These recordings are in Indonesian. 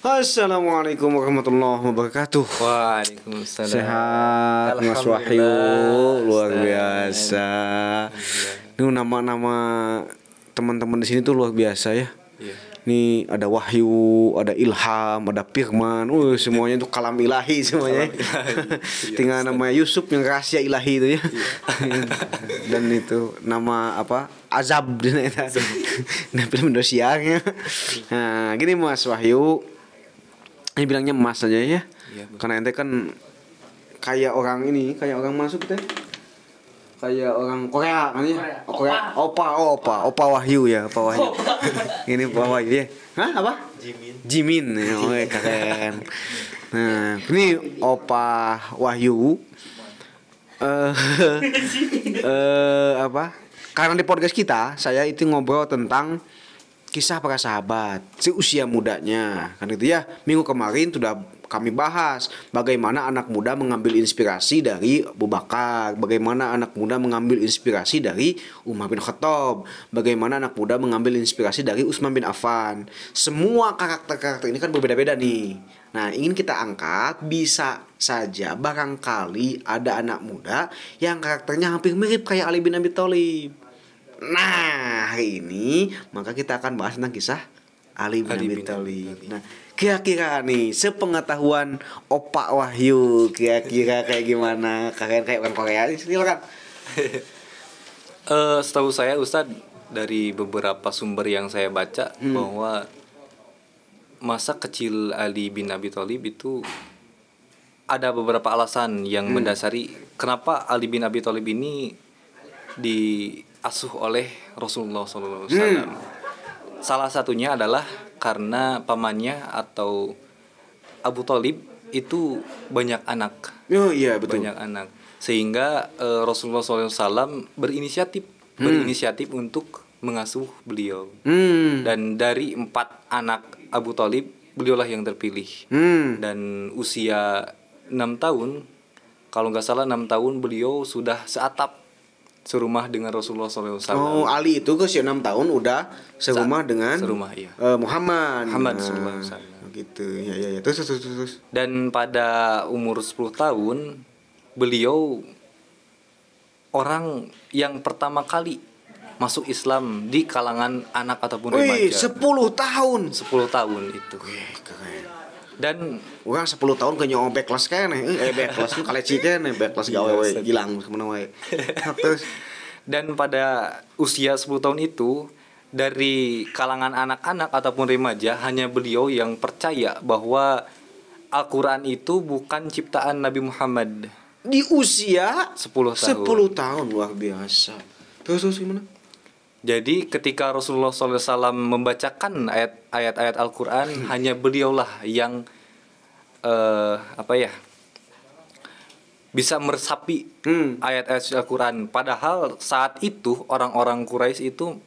Assalamualaikum warahmatullahi wabarakatuh. Waalaikumsalam. Sehat Mas Wahyu, luar biasa. Ini nama-nama teman-teman di sini tuh luar biasa ya. Iya. Nih ada Wahyu, ada Ilham, ada Firman. Semuanya itu kalam ilahi semuanya. Tinggal namanya Yusuf yang rahasia ilahi itu ya. Dan itu nama apa? Azab ternyata. Nah, film Indosiarnya. Nah, gini Mas Wahyu. Ini bilangnya Mas aja ya. Iya, Karena ente kan kayak orang ini, kayak orang masuk teh. Kayak orang Korea kan ya? Korea. Opa Wahyu ya, Opa Wahyu. Ini Opa Wahyu ya. Hah, apa? Jimin. Oh, keren. Nah, ini Opa Wahyu. Apa? Karena di podcast kita, saya itu ngobrol tentang kisah para sahabat seusia mudanya kan itu ya. Minggu kemarin sudah kami bahas bagaimana anak muda mengambil inspirasi dari Abu Bakar, bagaimana anak muda mengambil inspirasi dari Umar bin Khattab, bagaimana anak muda mengambil inspirasi dari Utsman bin Affan. Semua karakter-karakter ini kan berbeda-beda nih. Nah, ingin kita angkat, bisa saja barangkali ada anak muda yang karakternya hampir mirip kayak Ali bin Abi Thalib. Nah, hari ini maka kita akan bahas tentang kisah Ali bin Abi Thalib. Nah, kira-kira nih sepengetahuan Opa Wahyu, kira-kira kayak gimana? Kalian kayak orang Korea ini silakan. Setahu saya Ustadz, dari beberapa sumber yang saya baca bahwa masa kecil Ali bin Abi Thalib itu ada beberapa alasan yang mendasari kenapa Ali bin Abi Thalib ini diasuh oleh Rasulullah SAW. Salah satunya adalah karena pamannya atau Abu Thalib itu banyak anak. Oh iya betul. Banyak anak. Sehingga Rasulullah SAW berinisiatif untuk mengasuh beliau. Dan dari 4 anak Abu Thalib, beliaulah yang terpilih. Dan usia 6 tahun, kalau nggak salah 6 tahun beliau sudah seatap serumah dengan Rasulullah SAW. Oh, Ali itu ke 6 tahun udah serumah dengan iya. Muhammad Sallallahu Alaihi Wasallam. Gitu. Ya. Terus. Dan pada umur 10 tahun beliau orang yang pertama kali masuk Islam di kalangan anak ataupun remaja. 10 tahun. 10 tahun itu. Wih, keren. Dan orang 10 tahun ke nyawa backlas kan backlas kan kaleci kan backlas gawe we gilang kemana wae. Terus dan pada usia 10 tahun itu dari kalangan anak-anak ataupun remaja hanya beliau yang percaya bahwa Al-Qur'an itu bukan ciptaan Nabi Muhammad. Di usia 10 tahun. 10 tahun luar biasa. Terus gimana? Jadi ketika Rasulullah SAW membacakan ayat-ayat Al-Quran, hanya beliaulah yang bisa meresapi ayat-ayat Al-Quran. Padahal saat itu orang-orang Quraisy itu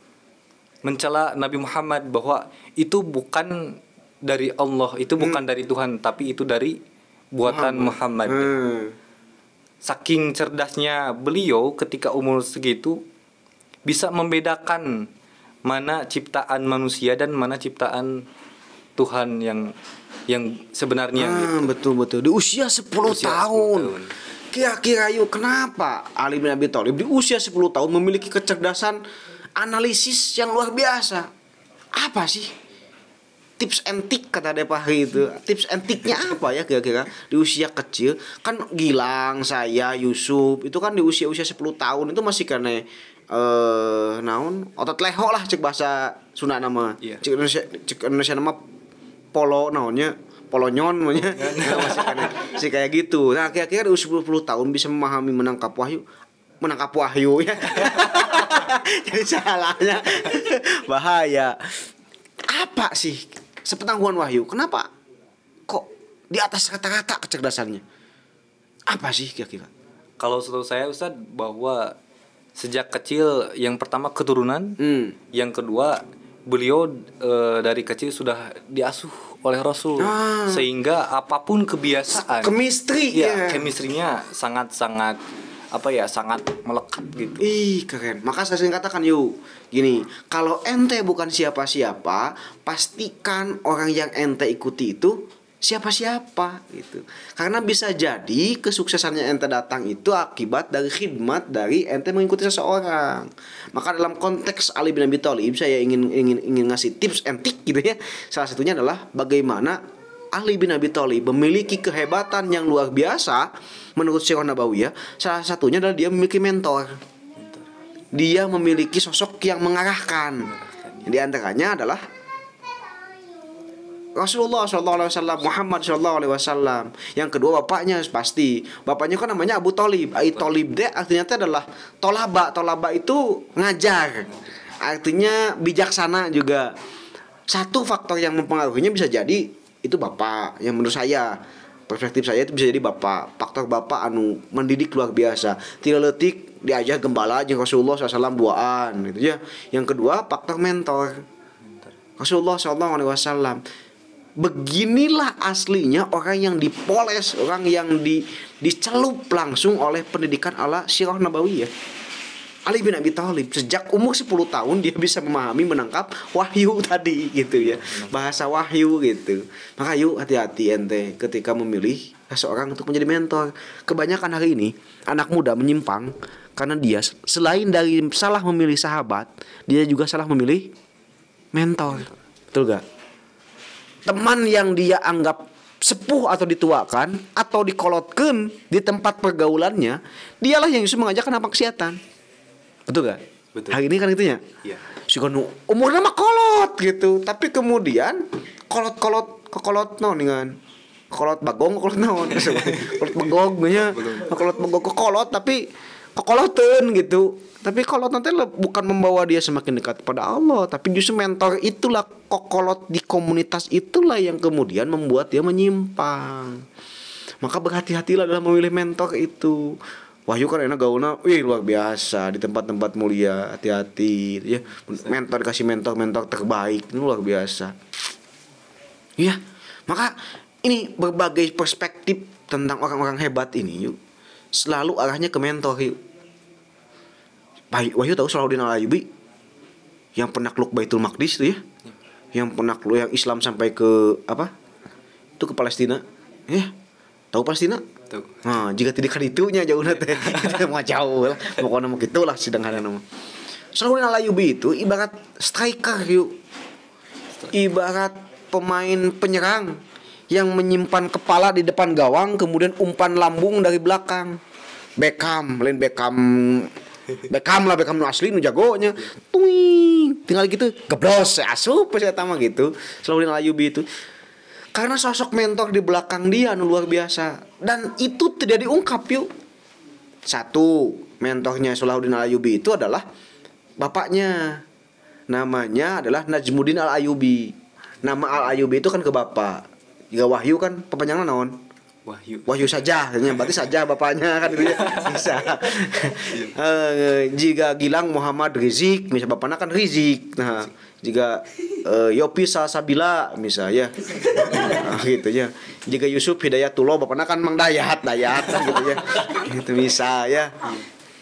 mencela Nabi Muhammad bahwa itu bukan dari Allah, itu bukan dari Tuhan, tapi itu dari buatan Muhammad. Saking cerdasnya beliau ketika umur segitu, bisa membedakan mana ciptaan manusia dan mana ciptaan Tuhan yang sebenarnya gitu. Betul. Di usia 10 tahun. Kira-kira yuk kenapa Ali bin Abi Thalib di usia 10 tahun memiliki kecerdasan analisis yang luar biasa? Apa sih tips and trick kata Depahri itu? Tips and tricknya apa ya kira-kira di usia kecil? Kan Gilang, saya, Yusuf itu kan di usia-usia 10 tahun itu masih kena naon otot leho lah cek bahasa Sunda nama. Yeah. Cek Indonesia nama polo naonnya polonyon namanya. Masih kayak gitu. Nah, kira-kira di usia 10 tahun bisa memahami menangkap wahyu ya. Jadi salahnya bahaya. Apa sih sepengetahuan Wahyu? Kenapa kok di atas rata-rata kecerdasannya? Apa sih kira-kira? Kalau setahu saya Ustadz, bahwa sejak kecil yang pertama keturunan, yang kedua beliau dari kecil sudah diasuh oleh Rasul, sehingga apapun kebiasaan, chemistry chemistry-nya sangat-sangat sangat melekat gitu. Ih keren. Maka saya sering katakan yuk gini, kalau ente bukan siapa-siapa, pastikan orang yang ente ikuti itu siapa-siapa gitu. Karena bisa jadi kesuksesannya ente datang itu akibat dari khidmat dari ente mengikuti seseorang. Maka dalam konteks Ali bin Abi Thalib saya ingin ngasih tips and trick gitu ya. Salah satunya adalah bagaimana Ali bin Abi Thalib memiliki kehebatan yang luar biasa menurut Sirah Nabawiyah. Salah satunya adalah dia memiliki mentor. Dia memiliki sosok yang mengarahkan. Di antaranya adalah Rasulullah SAW, Muhammad SAW. Yang kedua bapaknya pasti. Bapaknya kan namanya Abu Thalib. Thalib de artinya itu adalah tolaba. Tolaba itu ngajar. Artinya bijaksana juga. Satu faktor yang mempengaruhinya bisa jadi itu bapak. Yang menurut saya, perspektif saya itu bisa jadi bapak. Faktor bapak mendidik luar biasa. Tidak letik diajar gembala aja Rasulullah SAW duaan gitu ya. Yang kedua faktor mentor. Rasulullah SAW. Beginilah aslinya orang yang dipoles, orang yang dicelup langsung oleh pendidikan ala Sirah Nabawiyah. Ali bin Abi Thalib sejak umur 10 tahun dia bisa memahami, menangkap wahyu tadi gitu ya. Bahasa wahyu gitu. Maka yuk hati-hati ente ketika memilih seseorang untuk menjadi mentor. Kebanyakan hari ini anak muda menyimpang karena dia selain dari salah memilih sahabat, dia juga salah memilih mentor. Betul gak? Teman yang dia anggap sepuh atau dituakan atau dikolotkan di tempat pergaulannya, dialah yang justru mengajarkan maksiatan. Betul gak? Betul. Hari ini kan itunya. Iya. Sikonu umurnya mah kolot gitu, tapi kemudian kolot non dengan kolot bagong kolot naon kolot bagong nya kolot bagong kolot tapi kokoloten gitu. Tapi kolot nanti bukan membawa dia semakin dekat pada Allah, tapi justru mentor itulah, kokolot di komunitas itulah yang kemudian membuat dia menyimpang. Maka berhati-hatilah dalam memilih mentor itu. Wahyu kan enak gaulna, luar biasa di tempat-tempat mulia, hati-hati ya. Mentor dikasih mentor terbaik, itu luar biasa. Ya, maka ini berbagai perspektif tentang orang-orang hebat ini yuk. Selalu arahnya ke mentor yuk. Wahyu tahu Salahuddin Al-Ayyubi yang penakluk Baitul Maqdis itu ya, yang penakluk yang Islam sampai ke apa? Itu ke Palestina. Ya, tahu Palestina? Tahu. Nah, jika tidak kan itunya jauh nanti itu mah jauh lah. Pokoknya mah gitulah sedangkan nama. Salahuddin Al-Ayyubi itu ibarat striker yuk. Ibarat pemain penyerang yang menyimpan kepala di depan gawang kemudian umpan lambung dari belakang. Beckham lah, Beckham nu asli nu jagonya. Tuing, tinggal gitu gebros asup saya tama gitu. Salahuddin Al-Ayyubi itu. Karena sosok mentor di belakang dia nu luar biasa dan itu tidak diungkap yuk. Satu, mentornya Salahuddin Al-Ayyubi itu adalah bapaknya. Namanya adalah Najmuddin Al-Ayyubi. Nama Al-Ayyubi itu kan ke bapak. Jika Wahyu kan pepanjangnya naon? Wahyu saja, berarti saja bapaknya kan gitu ya. Bisa. Jika Gilang Muhammad Rizik, misal bapaknya kan Rizik. Nah, jika Yopi Salsabila misalnya gitu ya. Jika Yusuf Hidayatullah bapaknya kan Mang Dayat kan gitu ya. Gitu bisa ya.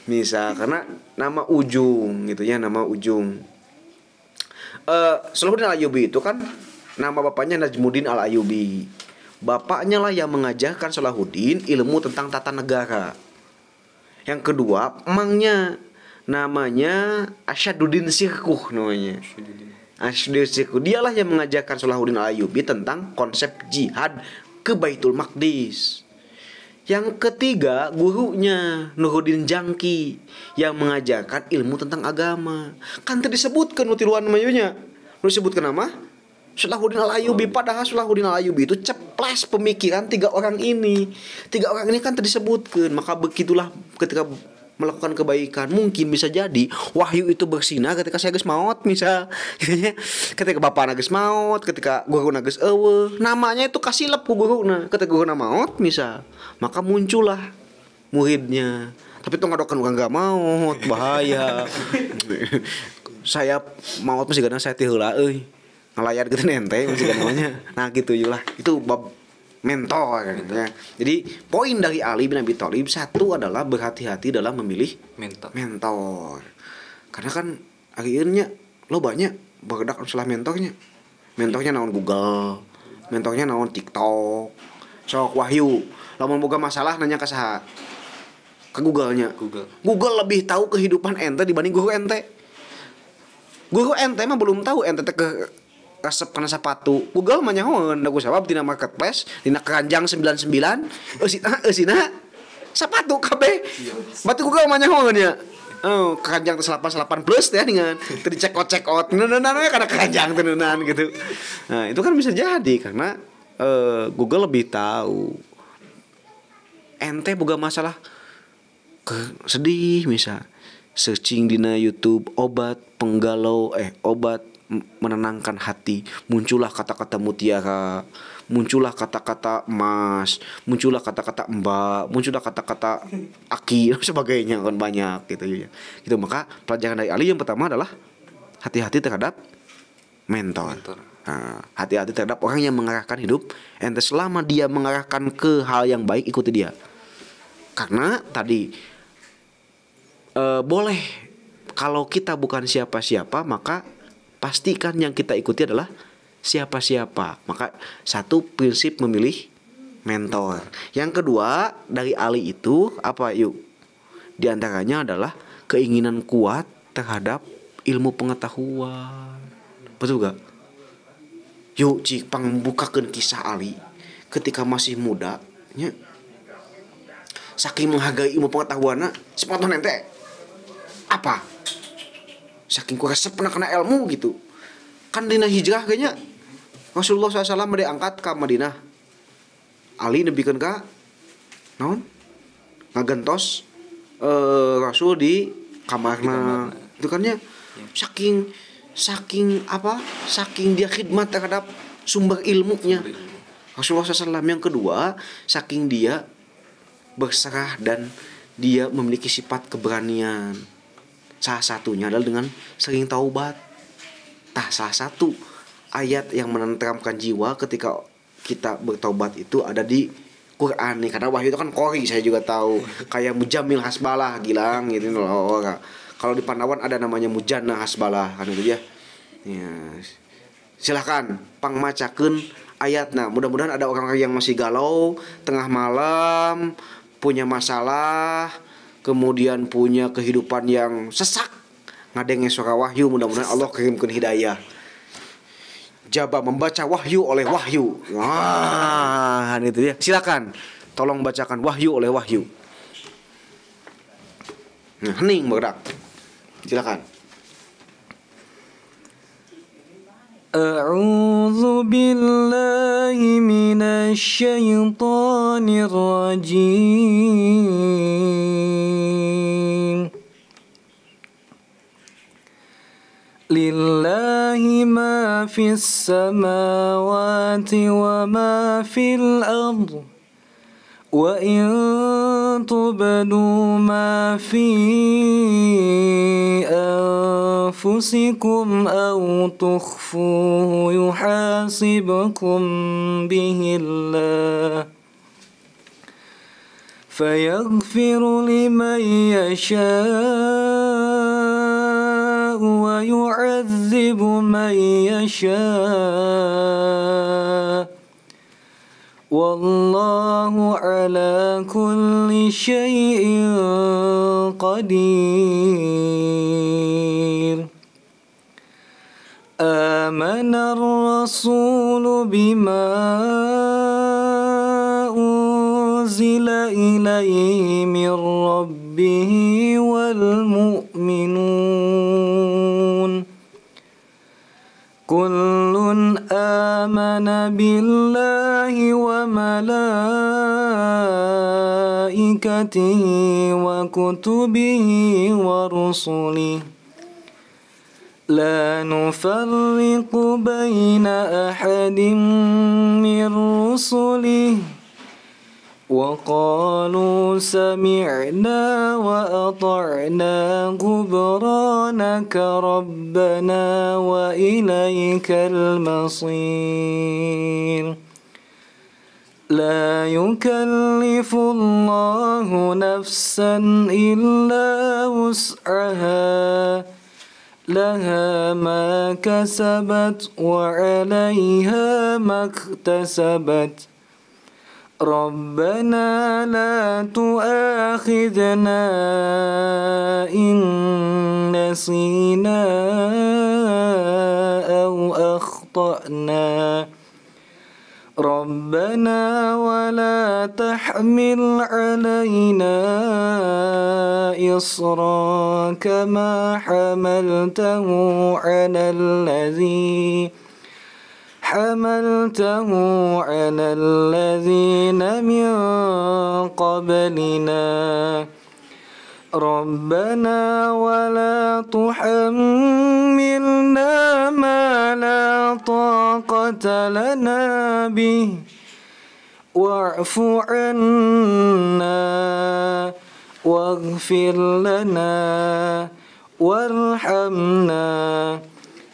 Bisa karena nama ujung gitu ya, nama ujung. Salahuddin Al-Ayyubi itu kan nama bapaknya Najmuddin Al-Ayyubi. Bapaknya lah yang mengajarkan Salahuddin ilmu tentang tata negara. Yang kedua, emangnya namanya Asyaduddin Sirkuh namanya. Asyaduddin Sirkuh. Dialah yang mengajarkan Salahuddin Al-Ayyubi tentang konsep jihad ke Baitul Maqdis. Yang ketiga, gurunya Nuruddin Jangki yang mengajarkan ilmu tentang agama. Kan tadi disebutkan utiluan namanya. Lu sebutkan nama? Salahuddin Al-Ayyubi. Padahal Salahuddin Al-Ayyubi itu ceplas pemikiran tiga orang ini. Tiga orang ini kan disebutkan. Maka begitulah ketika melakukan kebaikan, mungkin bisa jadi wahyu itu bersinar ketika saya geus maot misal. Ketika bapak geus maot, ketika guru geus eueuh, namanya itu kasilep ku guruna. Ketika guruna maot misal, maka muncullah muridnya. Tapi itu ngadokan orang gak maot, bahaya. Saya maot masih kadang saya ti heula euy. Ngelayar gitu nente masih namanya. Nah gitu lah. Itu bab mentor gitu ya. Jadi poin dari Ali bin Abi Thalib satu adalah berhati-hati dalam memilih mentor. Karena kan akhirnya lo banyak bergerak masalah mentornya. Mentornya naon Google, mentornya naon TikTok. Sok Wahyu, lamun boga masalah nanya ke saha? Ke Google-nya. Google lebih tahu kehidupan ente dibanding guru ente. Guru ente mah belum tahu ente ke resep kana sepatu. Google mah nyahoeun da ku sabab tina marketplace, tina keranjang 99, eusina sepatu kabeh. Batu Google mah nyahoeun nya. Oh, keranjang 88 plus teh dengan teu dicek out. Neunan we kana keranjang teunan gitu. Nah, itu kan bisa jadi karena Google lebih tahu. Ente boga masalah sedih misal searching dina YouTube obat penggalau obat menenangkan hati, muncullah kata-kata mutiara, muncullah kata-kata emas, muncullah kata-kata mbak, muncullah kata-kata aki dan sebagainya kan banyak gitu ya. Gitu maka pelajaran dari Ali yang pertama adalah hati-hati terhadap mentor. Nah, hati-hati terhadap orang yang mengarahkan hidup ente. Selama dia mengarahkan ke hal yang baik, ikuti dia. Karena tadi boleh kalau kita bukan siapa-siapa maka pastikan yang kita ikuti adalah siapa-siapa. Maka satu prinsip memilih mentor. Yang kedua dari Ali itu apa yuk? Di antaranya adalah keinginan kuat terhadap ilmu pengetahuan. Betul gak? Yuk cik pangbukakeun kisah Ali ketika masih muda nya. Saking menghargai ilmu pengetahuanna sepaton ente apa? Saking ku resep pernah kena ilmu gitu. Kan dina hijrah kayaknya Rasulullah SAW diangkat ke Madinah. Ali nebikeun ka naon? Ngagentos Rasul di kamarna. Itu kan ya saking apa? Saking dia khidmat terhadap sumber ilmunya. Rasulullah SAW. Yang kedua, saking dia berserah dan dia memiliki sifat keberanian. Salah satunya adalah dengan sering taubat. Salah satu ayat yang menenteramkan jiwa ketika kita bertaubat itu ada di Quran nih. Karena wahyu itu kan qori, saya juga tahu. Kayak Mujamil Hasbalah Gilang gitu loh. Kalau di Pandawan ada namanya Mujana Hasbalah kan itu ya. Silahkan pangmacakeun ayatna. Mudah-mudahan ada orang-orang yang masih galau tengah malam, punya masalah, kemudian punya kehidupan yang sesak, ngadenge surah wahyu. Mudah-mudahan Allah kirimkan hidayah. Jaba membaca wahyu oleh wahyu. Wah, itu dia. Silakan, tolong bacakan wahyu oleh wahyu. Hening bergerak. Silakan. A'udzu billahi minasy syaithanir rajim. Lillahi ma fis samawati wa ma fil ardh. Wa in tubdu ma fi anfusikum aw tukhfuhu yuhasibukum bihi Allah fayaghfiru liman yasha'u wa yu'adzibu man yasha'u. Wallahu ala kulli syai'in qadir. Amana ar-rasulu bima unzila ilayhi min rabbih wal mu'minun. Kullun amana billahi wa malaikatihi wa kutubihi wa rusulihi la nufarriqu baina ahadin min rusulihi وقالوا سمعنا وأطعنا غفرانك ربنا وإليك المصير. لا يكلف الله نفسا إلا وسعها لها ما كسبت وعليها ما اكتسبت ربنا لا تؤاخذنا إن نسينا أو أخطأنا ربنا ولا تحمل علينا إصرا كما حملته على الذين من قبلنا ربنا ولا تحملنا ما لا طاقة لنا به واعف عنا واغفر لنا وارحمنا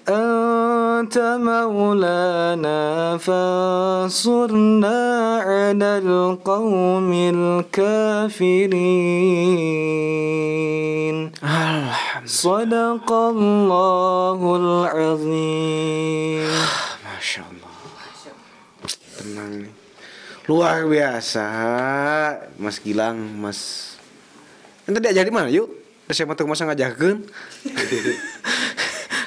أنت مولانا فانصرنا على القوم الكافرين صدق الله العظيم. Masya Allah. Tenang nih. Luar biasa, Mas Gilang, Mas. Ente diajar di mana yuk? Saya mau masa ngajakeun.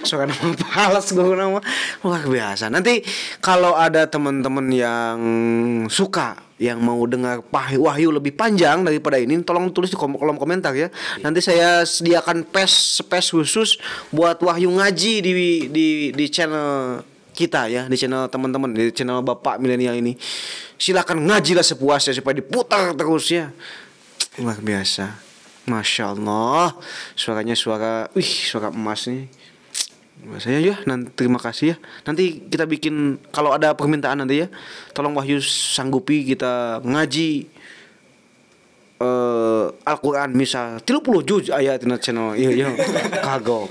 Soalnya nama palas gue nama luar biasa. Nanti kalau ada teman-teman yang suka, yang mau dengar wahyu lebih panjang daripada ini, tolong tulis di kolom komentar ya. Nanti saya sediakan space khusus buat wahyu ngaji di channel kita ya, di channel teman-teman, di channel Bapak Milenial ini. Silakan ngajilah sepuasnya supaya diputar terus ya. Luar biasa. Masya Allah. Suaranya suara emas nih. Saya ya, nanti terima kasih ya. Nanti kita bikin kalau ada permintaan nanti ya. Tolong Wahyu sanggupi kita ngaji Al-Qur'an misal 30 juz ayat di channel. Iya kagok.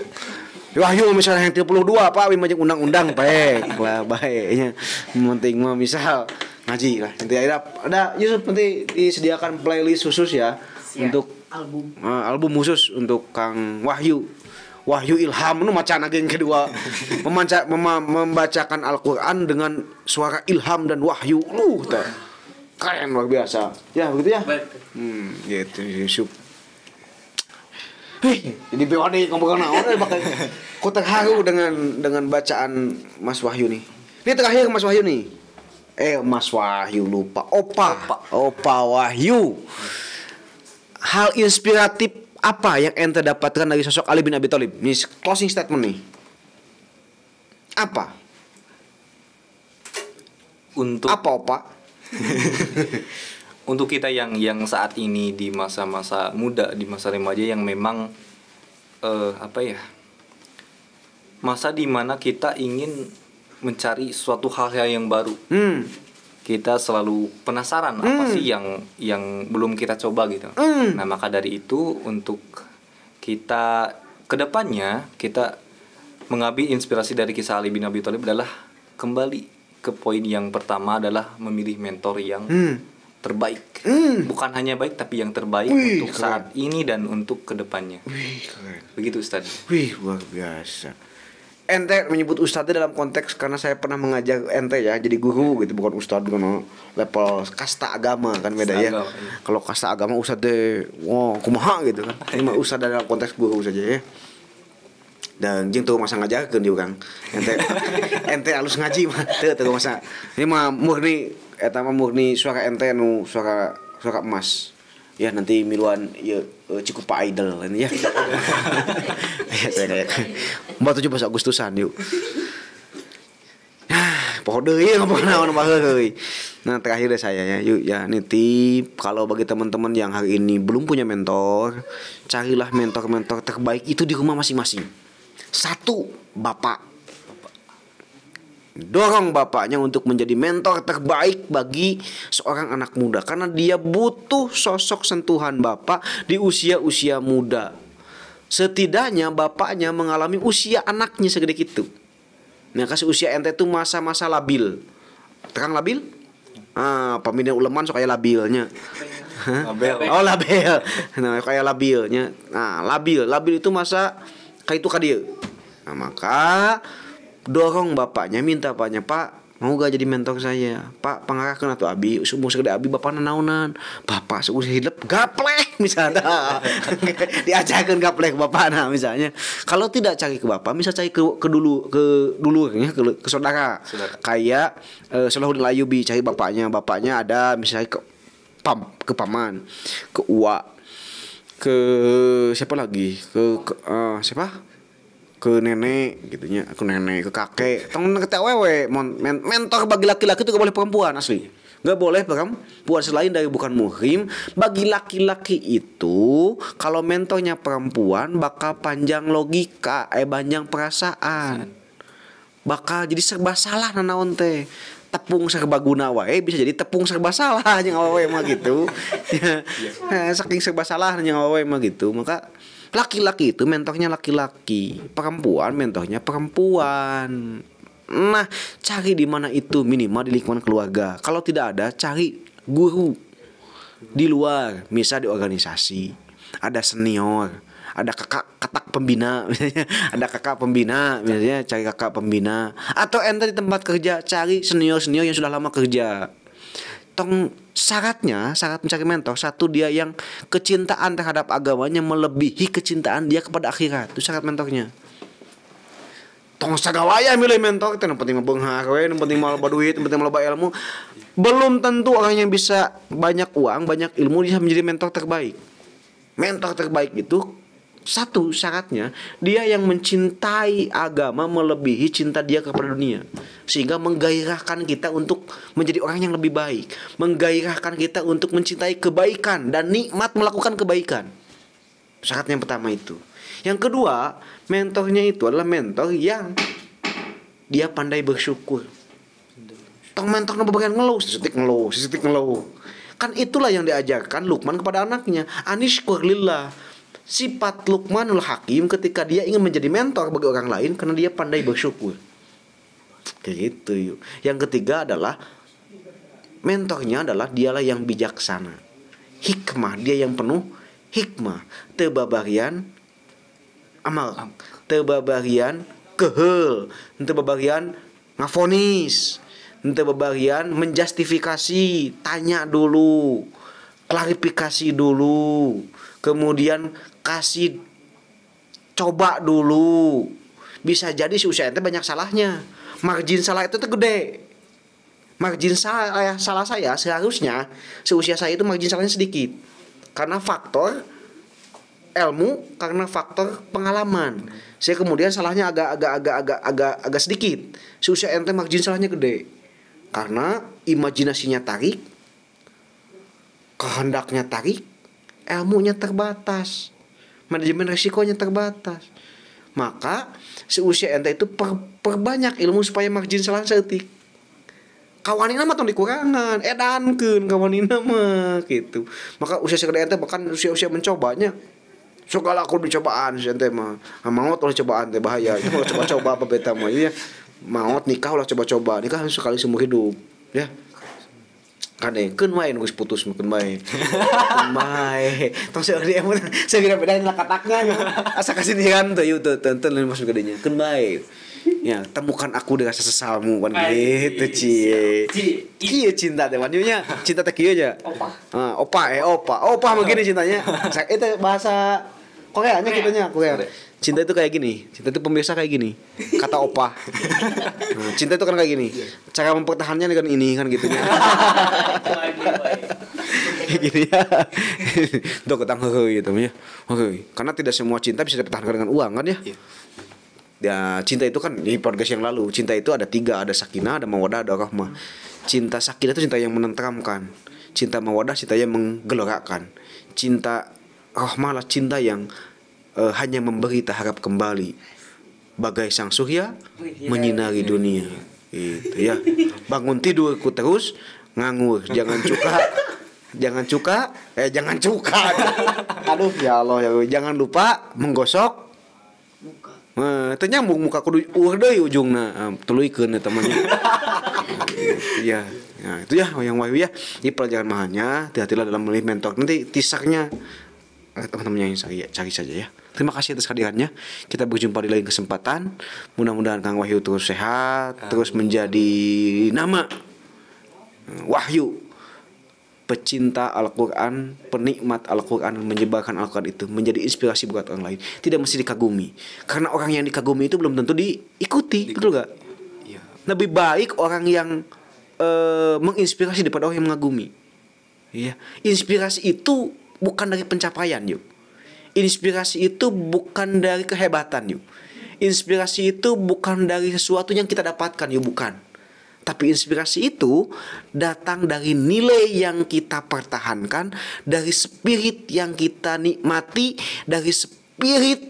Wahyu misalnya yang 32 Pak wi majeng undang-undang baik lah baiknya. Penting mah misal ngaji lah. Nanti ada Yusuf nanti disediakan playlist khusus ya. Siap. Untuk album khusus untuk Kang Wahyu Ilham nu macan yang kedua membacakan Al-Qur'an dengan suara ilham dan wahyu. Keren luar biasa. Ya, begitu ya? Gitu Yusuf. Jadi BOD ngomong naon pakai ku terharu dengan bacaan Mas Wahyu nih. Ini terakhir Mas Wahyu nih. Mas Wahyu lupa. Opa Wahyu. Hal inspiratif apa yang ente dapatkan dari sosok Ali bin Abi Thalib? Ini closing statement nih. Apa? Untuk apa, Opa? Untuk kita yang saat ini di masa-masa muda, di masa remaja yang memang masa dimana kita ingin mencari suatu hal yang baru. Kita selalu penasaran apa sih yang belum kita coba gitu. Nah maka dari itu untuk kita kedepannya kita mengambil inspirasi dari kisah Ali bin Abi Thalib adalah kembali ke poin yang pertama adalah memilih mentor yang terbaik. Bukan hanya baik tapi yang terbaik untuk keren. Saat ini dan untuk kedepannya. Begitu Ustaz. Luar biasa. Ente menyebut ustadz dalam konteks karena saya pernah mengajar ente ya jadi guru gitu, bukan ustadz bukan level kasta agama kan beda ya. Kalau kasta agama ustadz deh kumaha gitu kan. Ini mah ustadz dalam konteks guru saja ya. Dan jeung tuh masa ngajarkeun di urang. Ente alus ngaji mah teu masa. Ini mah murni eta mah murni suara ente nu suara emas. Ya nanti miluan ya Cikupa Idol ini ya. Ya saya kayak 17 Agustusan yuk. Pohon deui ngomong naon mah heuy. Nah terakhir deh saya ya yuk ya nitip kalau bagi teman-teman yang hari ini belum punya mentor, carilah mentor-mentor terbaik itu di rumah masing-masing. 1 bapak. Dorong bapaknya untuk menjadi mentor terbaik bagi seorang anak muda karena dia butuh sosok sentuhan bapak di usia-usia muda. Setidaknya bapaknya mengalami usia anaknya segede gitu. Nah kasih usia ente itu masa-masa labil. Terang labil? Pemina uleman sok aya labilnya. Label. Oh label. Nah kayak labilnya. Nah labil itu masa kayak itu ka dieu. Nah maka dorong bapaknya minta bapaknya, Pak mau gak jadi mentor saya, Pak pangarahkeun atuh abi umur segede abi bapak naonan, bapak seumur hidup gaplek misalnya. Diajarkan gaplek bapakna misalnya. Kalau tidak cari ke bapak misal cari ke dulurnya ke saudara. Kayak Salahuddin Ayyubi cari bapaknya ada misalnya ke paman, ke uwa, ke siapa lagi, siapa, ke nenek gitunya, ke nenek, ke kakek, tong ke awewe. Mentor bagi laki-laki itu gak boleh perempuan asli, gak boleh perempuan selain dari bukan muhrim. Bagi laki-laki itu kalau mentornya perempuan bakal panjang logika, panjang perasaan, bakal jadi serba salah nanaon teh. Tepung serba guna wae bisa jadi tepung serba salah jeung awewe mah gitu. Saking serba salah jeung awewe mah gitu. Maka laki-laki itu mentornya laki-laki, perempuan mentornya perempuan. Nah, cari di mana itu, minimal di lingkungan keluarga. Kalau tidak ada, cari guru di luar, misal di organisasi, ada senior, ada kakak pembina misalnya, ada kakak pembina misalnya, cari kakak pembina. Atau ente di tempat kerja cari senior yang sudah lama kerja. Syarat mencari mentor, satu, dia yang kecintaan terhadap agamanya melebihi kecintaan dia kepada akhirat. Itu syarat mentornya. Sagawaya milih mentor, itu yang penting beunghar we, yang penting mah loba duit, yang penting mah loba ilmu. Belum tentu orang yang bisa banyak uang, banyak ilmu bisa menjadi mentor terbaik. Mentor terbaik itu satu syaratnya, dia yang mencintai agama melebihi cinta dia kepada dunia, sehingga menggairahkan kita untuk menjadi orang yang lebih baik, menggairahkan kita untuk mencintai kebaikan dan nikmat melakukan kebaikan. Syarat yang pertama itu. Yang kedua, mentornya itu adalah mentor yang dia pandai bersyukur. Tong mentor nu bagian ngeluh, sesitik ngeluh. Kan itulah yang diajarkan Luqman kepada anaknya. Anishkur lillah. Sifat Luqmanul Hakim ketika dia ingin menjadi mentor bagi orang lain karena dia pandai bersyukur. Kayak gitu yuk. Yang ketiga adalah mentornya adalah dialah yang bijaksana. Hikmah, dia yang penuh hikmah. Teu babarian amal, teu babarian keheul, teu babarian ngafonis, teu babarian menjustifikasi, tanya dulu, klarifikasi dulu, kemudian kasih coba dulu. Bisa jadi si usia ente banyak salahnya, margin salah itu tuh gede. Margin salah saya seharusnya seusia saya itu margin salahnya sedikit, karena faktor ilmu, karena faktor pengalaman. Saya kemudian salahnya agak sedikit. Seusia ente margin salahnya gede, karena imajinasinya tarik, kehendaknya tarik, ilmunya terbatas, manajemen resikonya terbatas. Maka seusia ente itu perbanyak ilmu supaya margin salah seetik. Kawanina mah tong dikurangan, edankeun kawanina mah gitu. Maka usia segede ente bahkan usia mencobanya. Segala aku dicobaan si ente mah. Maot oleh cobaan teh bahaya. Kalau coba-coba apa beta mah ya. Maot nikah ulah coba-coba. Nikah sekali seumur hidup, ya. Kadekeun wae nu geus putus meukeun bae. Bae. Tong segera bedain lah kataknya. Asa kasinihan teh ieu teu lain masuk gedenya. Keun bae. Ya, temukan aku dengan rasa sesalmu kan gitu, cie. Kieu cinta teh nya. Cinta teh kieu aja. Opa mah gini cintanya. Itu bahasa Koreanya kitanya, Korea. Cinta itu kayak gini. Cinta itu pemirsa kayak gini. Kata opa. Cinta itu kan kayak gini. Cara mempertahankannya dengan ini kan gitu ya. Gini ya. Tuh ketang heeh gitu ya. Oke. Karena tidak semua cinta bisa dipertahankan dengan uang kan ya. Ya, cinta itu kan di podcast yang lalu, cinta itu ada 3, ada sakinah, ada mawaddah, ada rahmah. Cinta sakinah itu cinta yang menenteramkan. Cinta mawaddah cinta yang menggelorakan. Cinta rahmah lah cinta yang hanya memberi tak harap kembali. Bagai sang surya menyinari dunia. Gitu ya. Bangun tidurku terus nganggur, jangan cuka. Aduh ya Allah ya, jangan lupa menggosok Nyambung muka kudu deui ujungna. Tuluikeun eta mah. Iya. Nah, itu ya yang wahyu ya. Di pelajaran mahanya, hati-hatilah dalam memilih mentor. Nanti tisaknya teman-teman yang saya cari saja ya. Terima kasih atas kehadirannya. Kita berjumpa di lain kesempatan. Mudah-mudahan Kang Wahyu terus sehat, terus menjadi nama Wahyu, pecinta Al-Quran, penikmat Al-Quran, menyebarkan Al-Quran itu menjadi inspirasi buat orang lain. Tidak mesti dikagumi, karena orang yang dikagumi itu belum tentu diikuti, betul gak? Iya. Lebih baik orang yang menginspirasi daripada orang yang mengagumi. Iya. Inspirasi itu bukan dari pencapaian, yuk. Inspirasi itu bukan dari kehebatan, yuk. Inspirasi itu bukan dari sesuatu yang kita dapatkan, yuk, bukan. Tapi inspirasi itu datang dari nilai yang kita pertahankan, dari spirit yang kita nikmati, dari spirit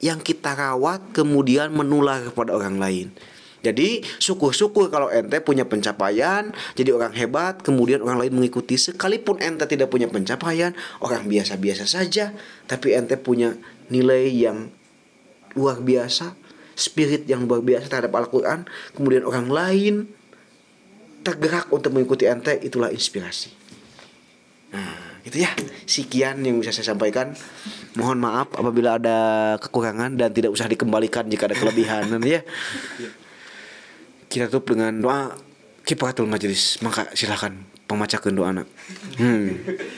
yang kita rawat, kemudian menular kepada orang lain. Jadi syukur-syukur kalau ente punya pencapaian, jadi orang hebat, kemudian orang lain mengikuti. Sekalipun ente tidak punya pencapaian, orang biasa-biasa saja, tapi ente punya nilai yang luar biasa, spirit yang luar biasa terhadap Al-Quran, kemudian orang lain tergerak untuk mengikuti ente, itulah inspirasi. Nah, gitu ya. Sekian yang bisa saya sampaikan. Mohon maaf apabila ada kekurangan dan tidak usah dikembalikan jika ada kelebihan, nanti ya. Kita tutup dengan doa kifaratul majelis. Maka silakan pemacakeun doa anak.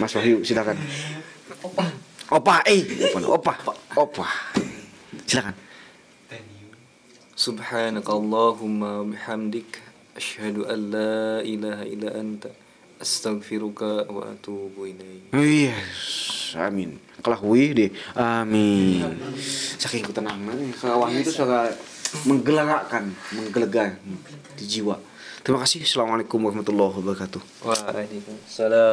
Mas Wahyu silakan. Opa. Silakan. Subhanakallahumma bihamdik asyhadu an la ilaha illa anta astaghfiruka wa atubu ilaik. Yes, amin. Kelahui deh. Amin. Saking ketenangan kawan itu suka menggelegar di jiwa. Terima kasih. Assalamualaikum warahmatullahi wabarakatuh. Waalaikumsalam.